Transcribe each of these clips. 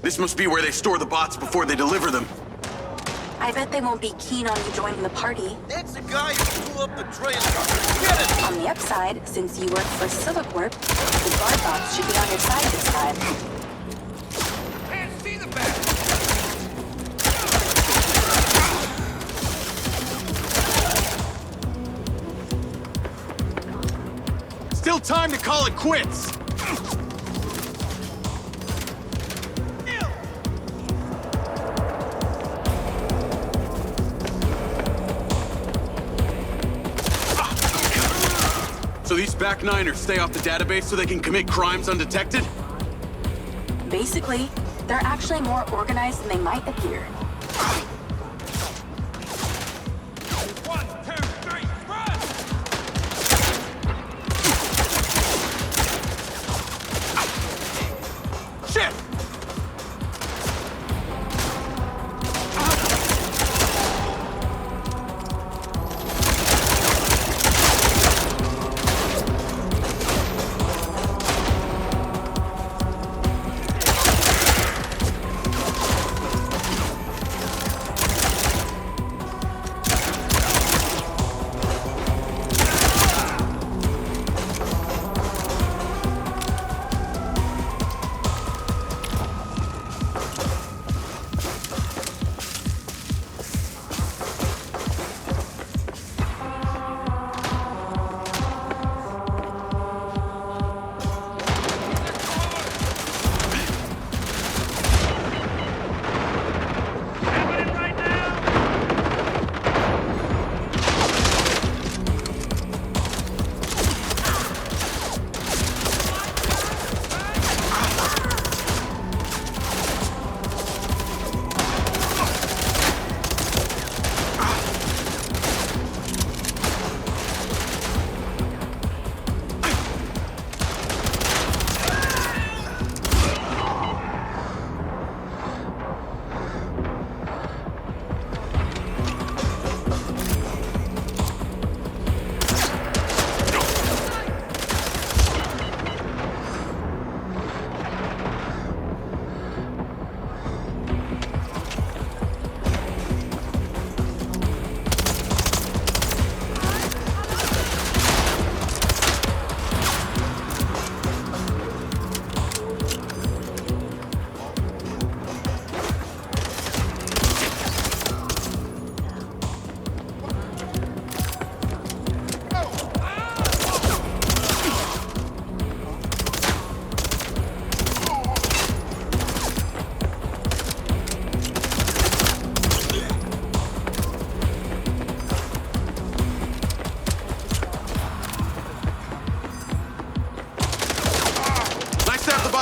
This must be where they store the bots before they deliver them. I bet they won't be keen on you joining the party. That's the guy who blew up the train car. Get it! On the upside, since you work for Silvercorp, the guard bots should be on your side this time. Can't see the back! Still time to call it quits! So these back niners stay off the database so they can commit crimes undetected? Basically, they're actually more organized than they might appear. 1, 2, 3, run! Shit!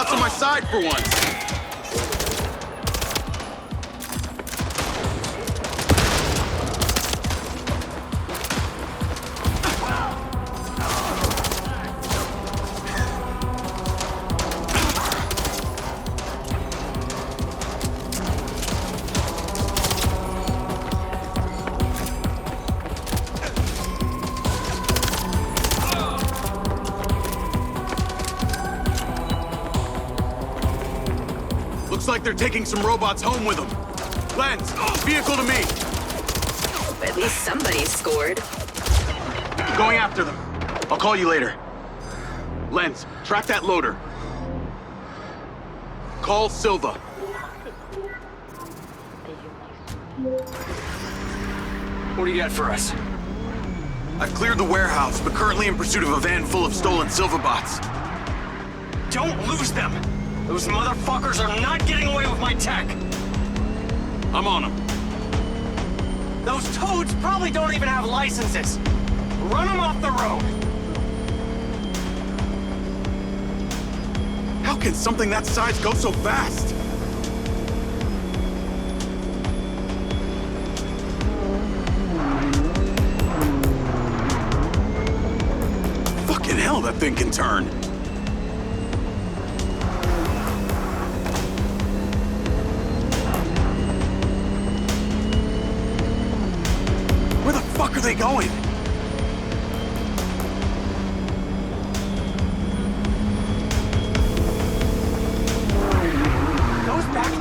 On my side for once. Looks like they're taking some robots home with them. Lens, vehicle to me. At least somebody scored. Going after them. I'll call you later. Lens, track that loader. Call Silva. What do you got for us? I've cleared the warehouse, but currently in pursuit of a van full of stolen Silva bots. Don't lose them! Those motherfuckers are not getting away with my tech! I'm on them. Those toads probably don't even have licenses! Run them off the road! How can something that size go so fast? Fucking hell, that thing can turn. Where the fuck are they going? Those back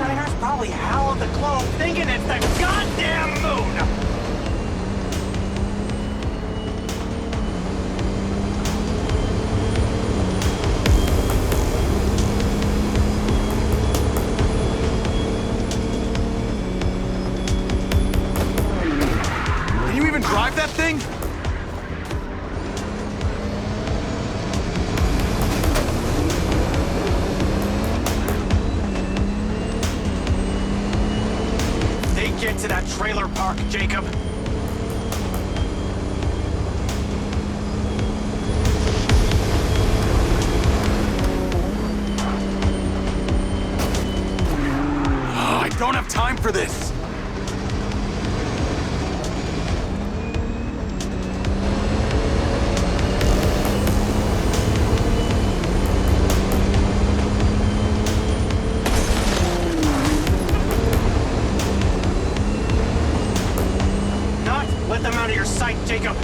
trailer park, Jacob. Oh, I don't have time for this. Let them out of your sight, Jacob.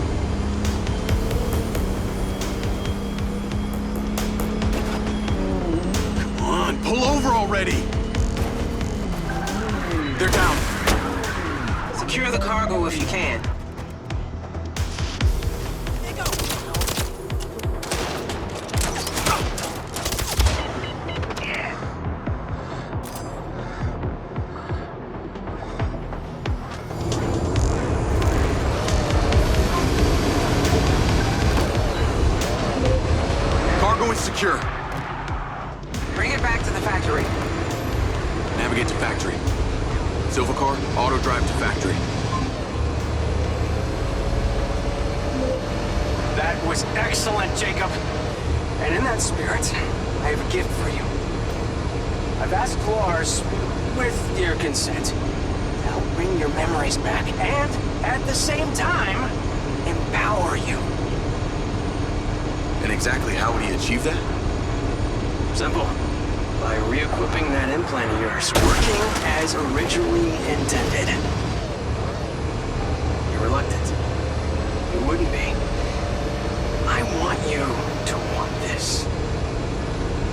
Come on, pull over already. They're down. Secure the cargo if you can. Cargo is secure. Bring it back to the factory. Navigate to factory. Silver car, auto drive to factory. That was excellent, Jacob. And in that spirit, I have a gift for you. I've asked Lars, with your consent, to help bring your memories back and, at the same time, empower you. And exactly how would he achieve that? Simple. By re-equipping that implant of yours, working as originally intended. You're reluctant. You wouldn't be. I want you to want this.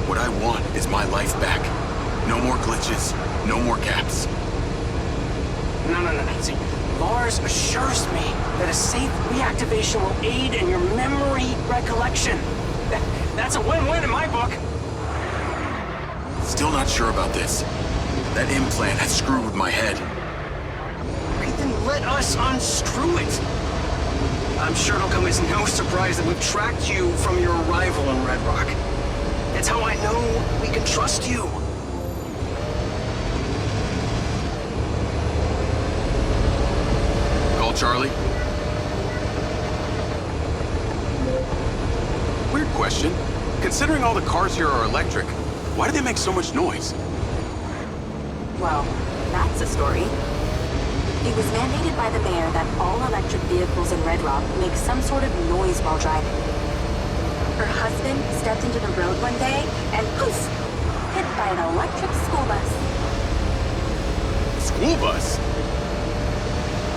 What I want is my life back. No more glitches, no more gaps. No. See, Lars assures me that a safe reactivation will aid in your memory recollection. That's a win-win in my book. Still not sure about this. That implant has screwed with my head. Okay, then let us unscrew it. I'm sure it'll come as no surprise that we've tracked you from your arrival in Red Rock. It's how I know we can trust you. Call Charlie. Weird question. Considering all the cars here are electric, why do they make so much noise? Well, that's a story. It was mandated by the mayor that all electric vehicles in Red Rock make some sort of noise while driving. Her husband stepped into the road one day and poof, hit by an electric school bus. School bus?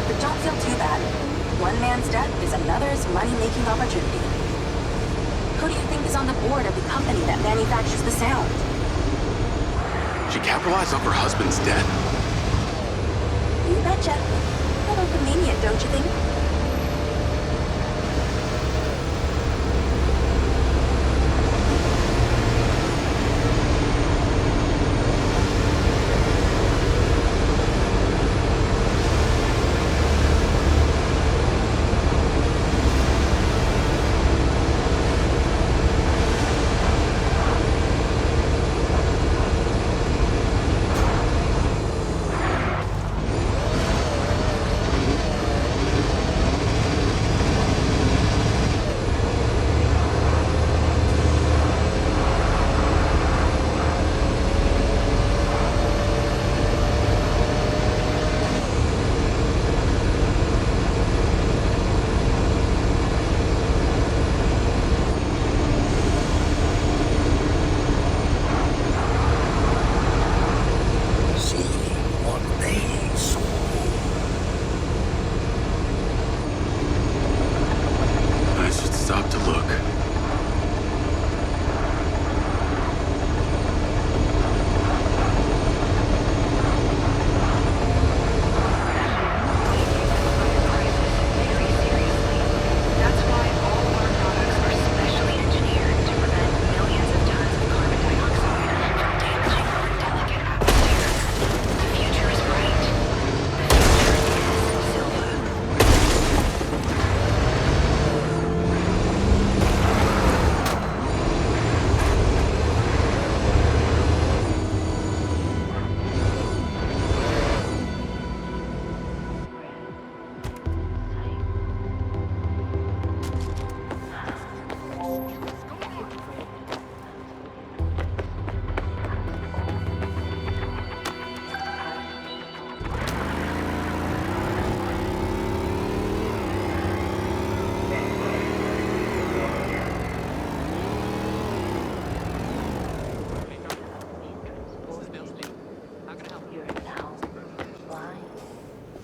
But don't feel too bad. One man's death is another's money-making opportunity. Who do you think is on the board of the company that manufactures the sound? She capitalized off her husband's death? You betcha. A little convenient, don't you think?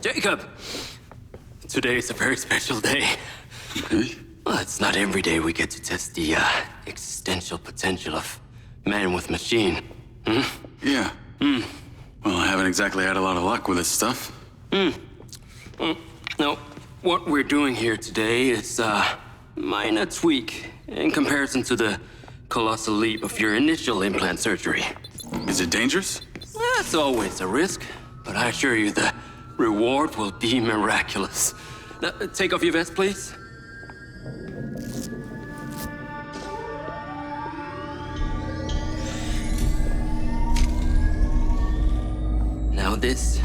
Jacob! Today is a very special day. Okay. Well, it's not every day we get to test the existential potential of man with machine. Hmm? Yeah. Well, I haven't exactly had a lot of luck with this stuff. No, what we're doing here today is a minor tweak in comparison to the colossal leap of your initial implant surgery. Is it dangerous? That's always a risk, but I assure you the reward will be miraculous. Now, take off your vest, please. Now this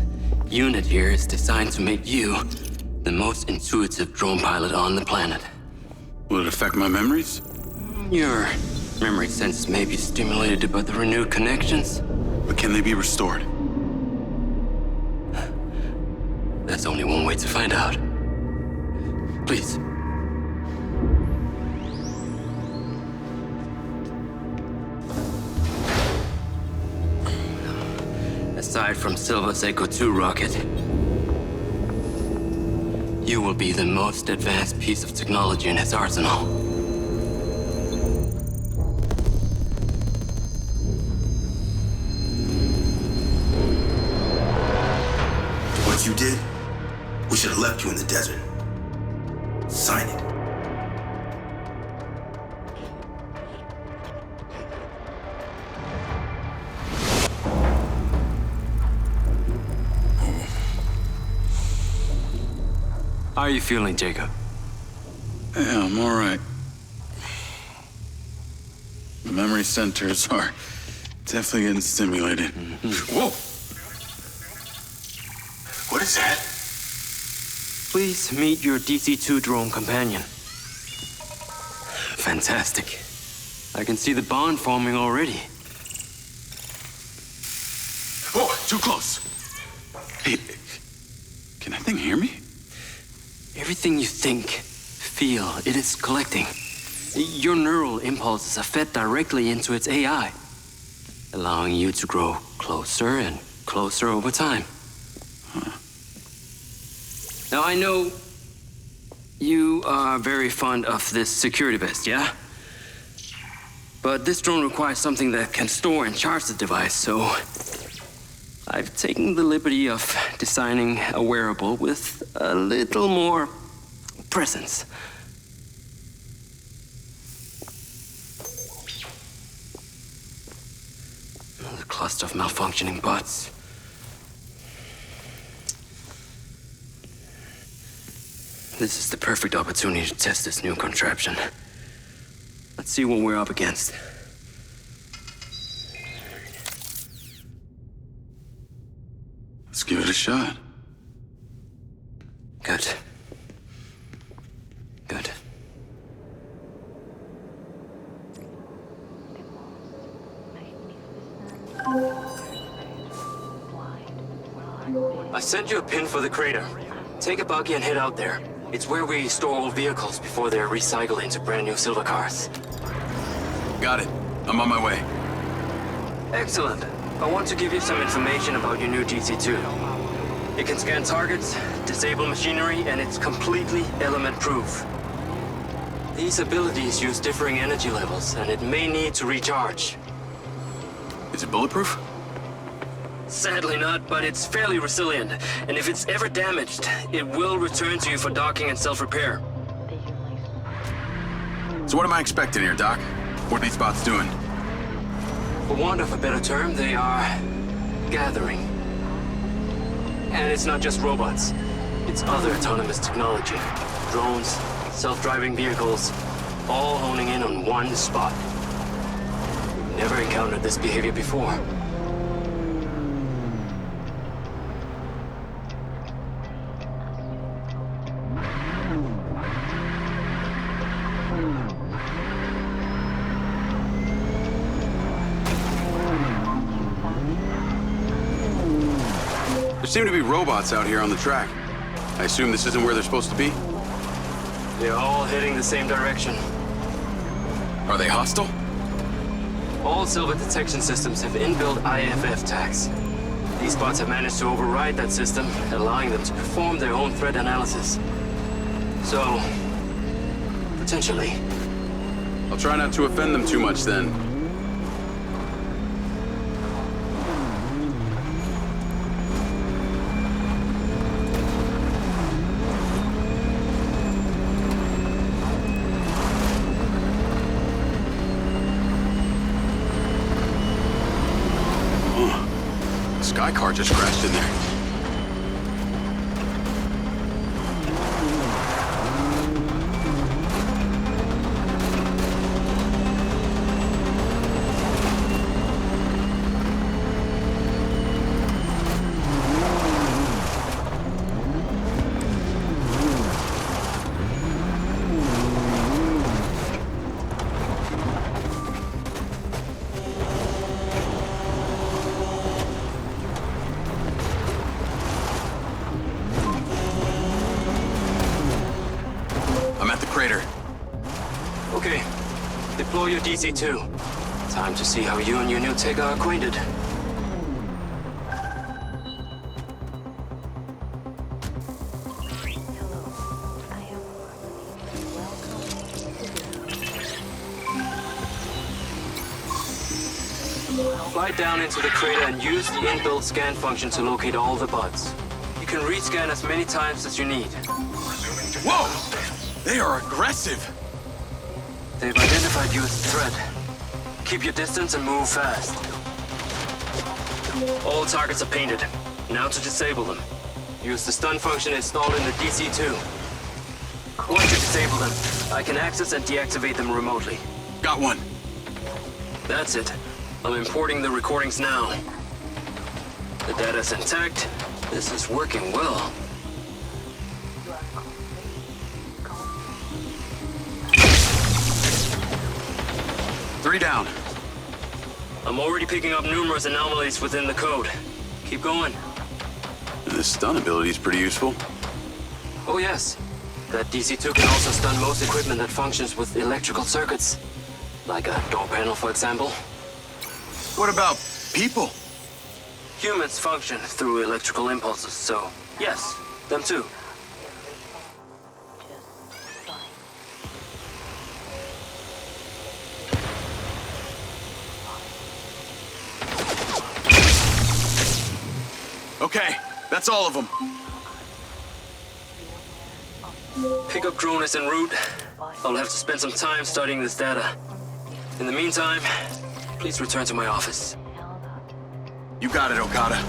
unit here is designed to make you the most intuitive drone pilot on the planet. Will it affect my memories? Your memory sense may be stimulated by the renewed connections. But can they be restored? There's only one way to find out. Please. Aside from Silva's Echo 2 rocket, you will be the most advanced piece of technology in his arsenal. What you did, we should have left you in the desert. Sign it. How are you feeling, Jacob? Yeah, I'm all right. The memory centers are definitely getting stimulated. Whoa! What is that? Please meet your DC-2 drone companion. Fantastic. I can see the bond forming already. Oh, too close. Hey, can that thing hear me? Everything you think, feel, it is collecting. Your neural impulses are fed directly into its AI, allowing you to grow closer and closer over time. Now, I know you are very fond of this security vest, yeah? But this drone requires something that can store and charge the device, so I've taken the liberty of designing a wearable with a little more presence. The cluster of malfunctioning bots. This is the perfect opportunity to test this new contraption. Let's see what we're up against. Let's give it a shot. Good. Good. I sent you a pin for the crater. Take a buggy and head out there. It's where we store old vehicles before they're recycled into brand new silver cars. Got it. I'm on my way. Excellent. I want to give you some information about your new DC-2. It can scan targets, disable machinery, and it's completely element-proof. These abilities use differing energy levels, and it may need to recharge. Is it bulletproof? Sadly not, but it's fairly resilient, and if it's ever damaged, it will return to you for docking and self-repair. So what am I expecting here, Doc? What are these bots doing? For want of a better term, they are gathering. And it's not just robots. It's other autonomous technology. Drones, self-driving vehicles, all honing in on one spot. We've never encountered this behavior before. There seem to be robots out here on the track. I assume this isn't where they're supposed to be? They're all heading the same direction. Are they hostile? All silver detection systems have inbuilt IFF tags. These bots have managed to override that system, allowing them to perform their own threat analysis. So, potentially. I'll try not to offend them too much then. Sky car just crashed in there. Crater. Okay. Deploy your DC-2. Time to see how you and your new tech are acquainted. Fly down into the crater and use the inbuilt scan function to locate all the buds. You can rescan as many times as you need. Whoa! They are aggressive! They've identified you as a threat. Keep your distance and move fast. All targets are painted. Now to disable them. Use the stun function installed in the DC-2. Once you disable them, I can access and deactivate them remotely. Got one. That's it. I'm importing the recordings now. The data's intact. This is working well. Three down. I'm already picking up numerous anomalies within the code. Keep going. This stun ability is pretty useful. Oh yes. That DC-2 can also stun most equipment that functions with electrical circuits. Like a door panel, for example. What about people? Humans function through electrical impulses, so yes, them too. Okay, that's all of them. Pickup drone is en route. I'll have to spend some time studying this data. In the meantime, please return to my office. You got it, Okada.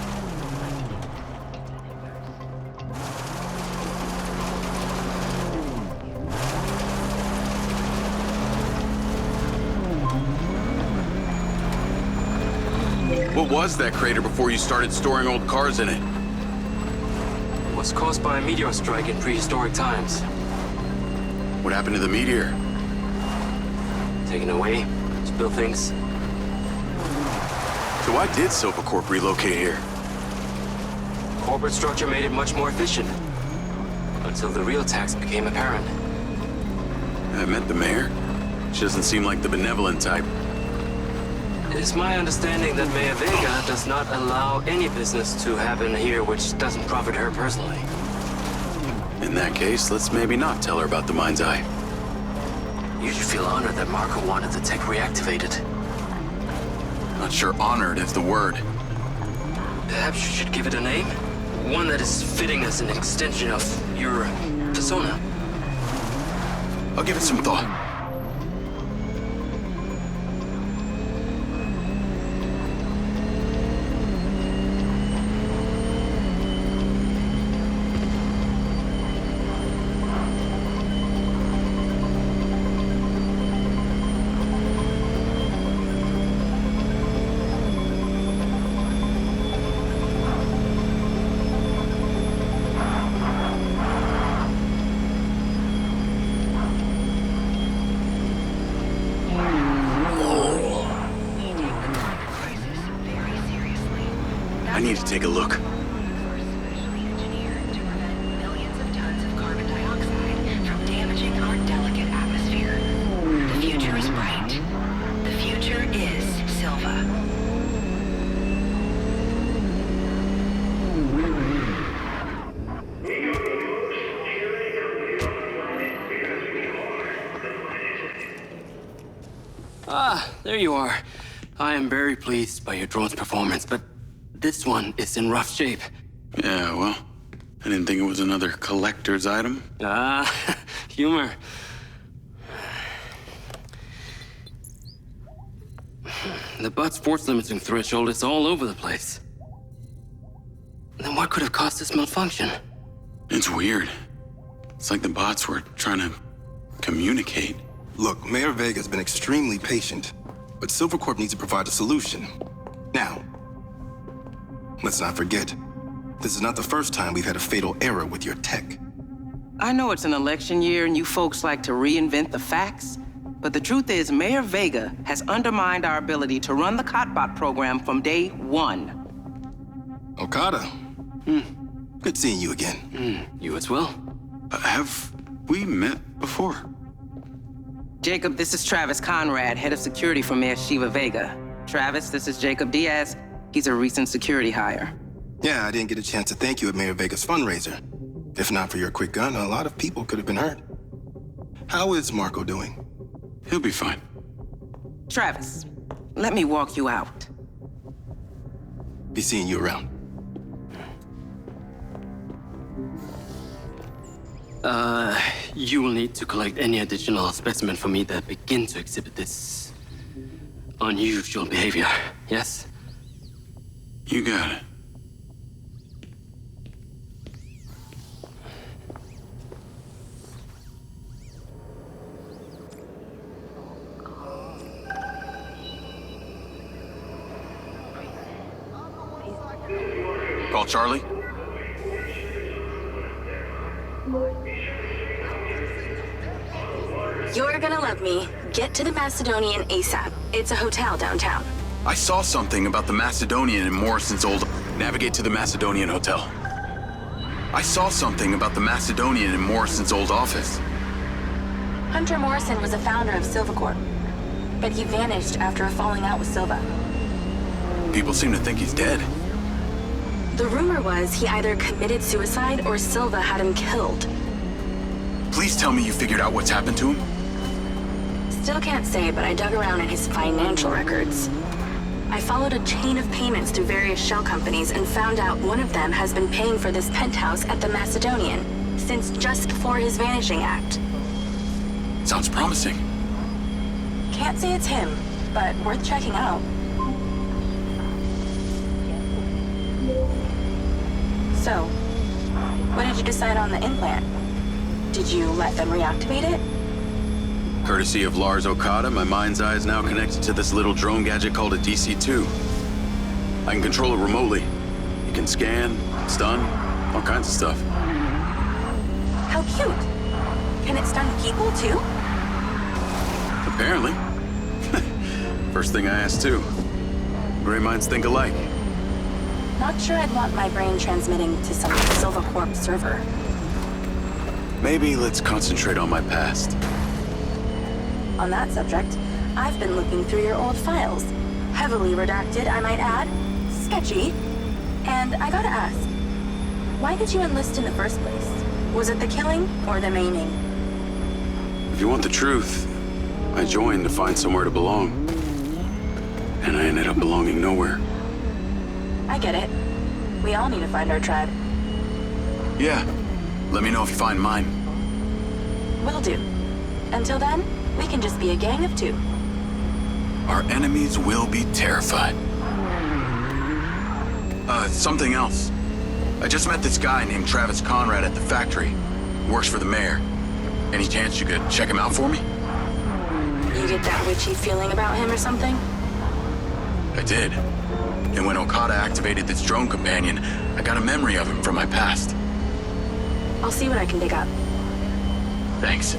What was that crater before you started storing old cars in it? It was caused by a meteor strike in prehistoric times. What happened to the meteor? Taken away to build things. So why did Silva Corp relocate here? Corporate structure made it much more efficient. Until the real tax became apparent. I met the mayor. She doesn't seem like the benevolent type. It is my understanding that Mayor Vega does not allow any business to happen here which doesn't profit her personally. In that case, let's maybe not tell her about the Mind's Eye. You should feel honored that Marco wanted the tech reactivated. Not sure honored is the word. Perhaps you should give it a name? One that is fitting as an extension of your persona. I'll give it some thought. I need to take a look. Specially engineered to prevent millions of tons of carbon dioxide from damaging our delicate atmosphere. The future is bright. The future is Silva. There you are. I am very pleased by your drone's performance, but this one is in rough shape. Yeah, well, I didn't think it was another collector's item. Humor. The butt's force limiting threshold is all over the place. Then what could have caused this malfunction? It's weird. It's like the bots were trying to communicate. Look, Mayor Vega's been extremely patient, but Silvercorp needs to provide a solution. Now, let's not forget, this is not the first time we've had a fatal error with your tech. I know it's an election year and you folks like to reinvent the facts, but the truth is Mayor Vega has undermined our ability to run the Cotbot program from day one. Okada. Good seeing you again. You as well. Have we met before? Jacob, this is Travis Conrad, head of security for Mayor Shiva Vega. Travis, this is Jacob Diaz. He's a recent security hire. Yeah, I didn't get a chance to thank you at Mayor Vega's fundraiser. If not for your quick gun, a lot of people could have been hurt. How is Marco doing? He'll be fine. Travis, let me walk you out. Be seeing you around. You will need to collect any additional specimen for me that begin to exhibit this unusual behavior, yes? You got it. Call Charlie. You're gonna love me. Get to the Macedonian ASAP. It's a hotel downtown. I saw something about the Macedonian in Morrison's old... Navigate to the Macedonian Hotel. I saw something about the Macedonian in Morrison's old office. Hunter Morrison was a founder of Silvercorp, but he vanished after a falling out with Silva. People seem to think he's dead. The rumor was he either committed suicide or Silva had him killed. Please tell me you figured out what's happened to him. Still can't say, but I dug around in his financial records. I followed a chain of payments through various shell companies and found out one of them has been paying for this penthouse at the Macedonian since just before his vanishing act. Sounds promising. Can't say it's him, but worth checking out. So, what did you decide on the implant? Did you let them reactivate it? Courtesy of Lars Okada, my mind's eye is now connected to this little drone gadget called a DC-2. I can control it remotely. It can scan, stun, all kinds of stuff. How cute. Can it stun people too? Apparently. First thing I asked too. Gray minds think alike. Not sure I'd want my brain transmitting to some Silvercorp server. Maybe let's concentrate on my past. On that subject, I've been looking through your old files. Heavily redacted, I might add. Sketchy. And I gotta ask, why did you enlist in the first place? Was it the killing or the maiming? If you want the truth, I joined to find somewhere to belong. And I ended up belonging nowhere. I get it. We all need to find our tribe. Yeah. Let me know if you find mine. Will do. Until then, we can just be a gang of two. Our enemies will be terrified. Something else. I just met this guy named Travis Conrad at the factory. He works for the mayor. Any chance you could check him out for me? You get that witchy feeling about him or something? I did. And when Okada activated this drone companion, I got a memory of him from my past. I'll see what I can dig up. Thanks.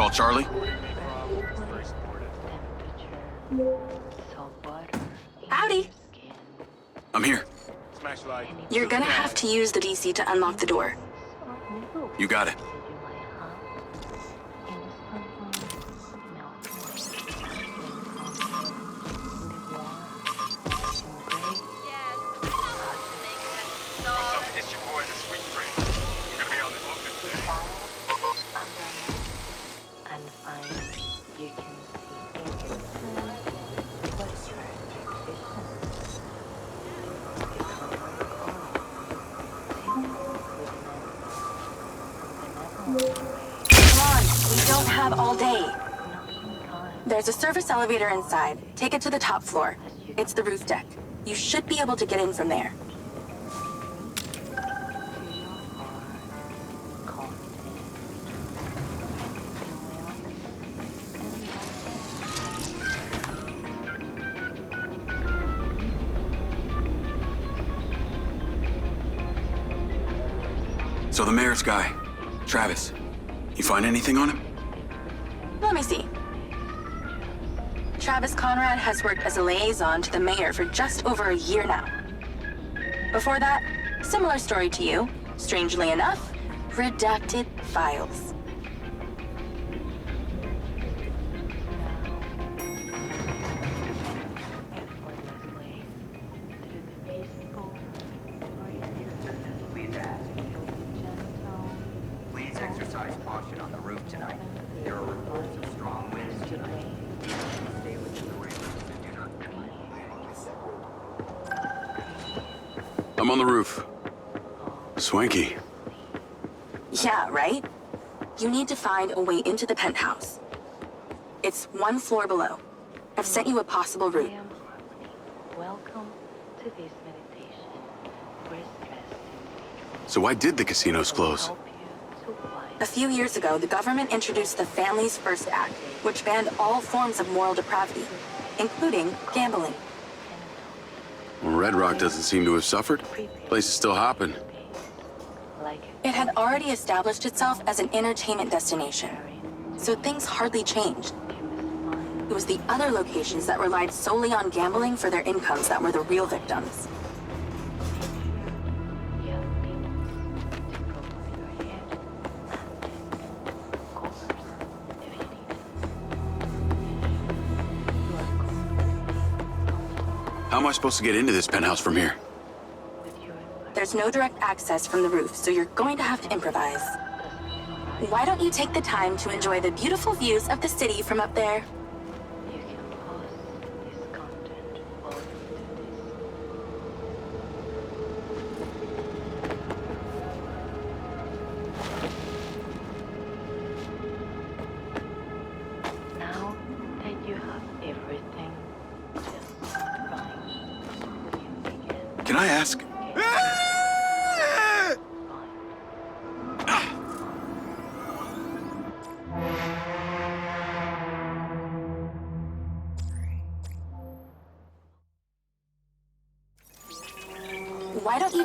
Call Charlie? Howdy. I'm here. You're gonna have to use the DC to unlock the door. You got it. Come on, we don't have all day. There's a service elevator inside. Take it to the top floor. It's the roof deck. You should be able to get in from there. So the mayor's guy, Travis, you find anything on him? Let me see. Travis Conrad has worked as a liaison to the mayor for just over a year now. Before that, similar story to you. Strangely enough, redacted files. Please exercise caution on the roof tonight. There are reports of strong winds tonight. Stay within the range and do not I'm on the roof. Swanky. Yeah, right? You need to find a way into the penthouse. It's one floor below. I've sent you a possible route. Welcome to this meditation. Where stress So why did the casinos close? help you to find A few years ago, the government introduced the Families First Act, which banned all forms of moral depravity, including gambling. Well, Red Rock doesn't seem to have suffered. Place is still hopping. like It had already established itself as an entertainment destination, so things hardly changed. It was the other locations that relied solely on gambling for their incomes that were the real victims. young people to go over your head and covers if you need it. You are completely How am I supposed to get into this penthouse from here? with your environment. There's no direct access from the roof, so you're going to have to improvise. Why don't you take the time to enjoy the beautiful views of the city from up there? You can pause this content while you do this. Now that you have everything just right, we can begin. Can I ask? Why don't you